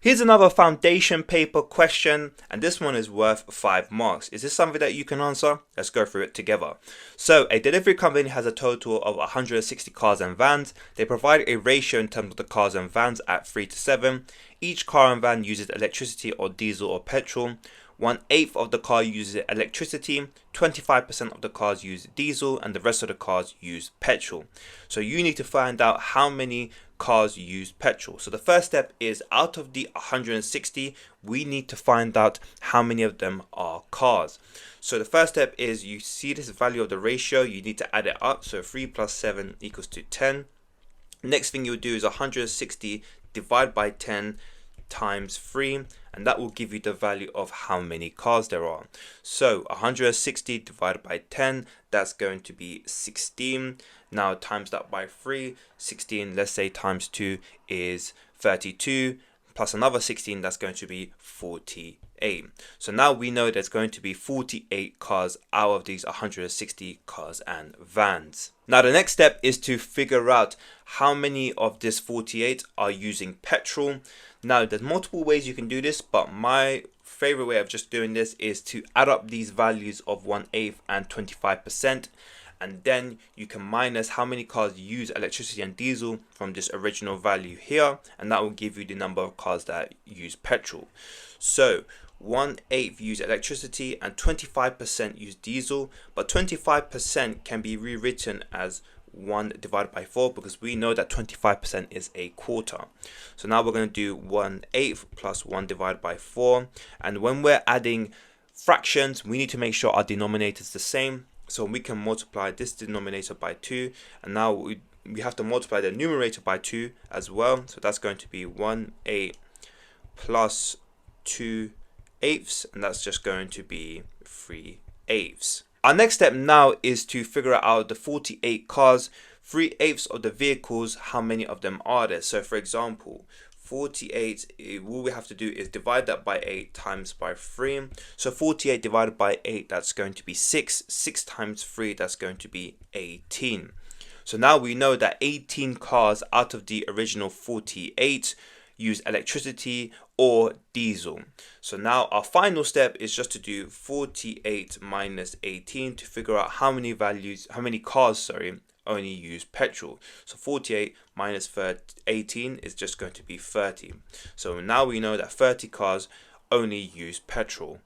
Here's another foundation paper question, and this one is worth 5 marks. Is this something that you can answer? Let's go through it together. So, a delivery company has a total of 160 cars and vans. They provide a ratio in terms of the cars and vans at 3 to 7. Each car and van uses electricity or diesel or petrol. 1/8 of the car uses electricity, 25% of the cars use diesel, and the rest of the cars use petrol. So you need to find out how many cars use petrol. So the first step is, out of the 160, we need to find out how many of them are cars. So the first step is, you see this value of the ratio, you need to add it up. So 3 plus 7 equals to 10. Next thing you'll do is 160 divided by 10 times 3, and that will give you the value of how many cars there are. So 160 divided by 10, that's going to be 16. Now times that by 3, 16, let's say times 2 is 32, plus another 16, that's going to be 48. So now we know there's going to be 48 cars out of these 160 cars and vans. Now the next step is to figure out how many of this 48 are using petrol. Now there's multiple ways you can do this, but my favorite way of just doing this is to add up these values of 1/8 and 25%, and then you can minus how many cars use electricity and diesel from this original value here, and that will give you the number of cars that use petrol. So 1/8 use electricity and 25% use diesel, but 25% can be rewritten as 1 divided by 4, because we know that 25% is a quarter. So now we're going to do 1/8 plus 1 divided by 4, and when we're adding fractions, we need to make sure our denominator is the same. So we can multiply this denominator by 2, and now we have to multiply the numerator by 2 as well. So that's going to be 1/8 plus 2/8, and that's just going to be 3/8. Our next step now is to figure out the 48 cars, 3/8 of the vehicles, how many of them are there. So for example, 48, all we have to do is divide that by 8 times by 3. So 48 divided by 8, that's going to be 6. 6 times 3, that's going to be 18. So now we know that 18 cars out of the original 48 use electricity or diesel. So now our final step is just to do 48 minus 18 to figure out how many cars only use petrol. So 48 minus 18 is just going to be 30. So now we know that 30 cars only use petrol.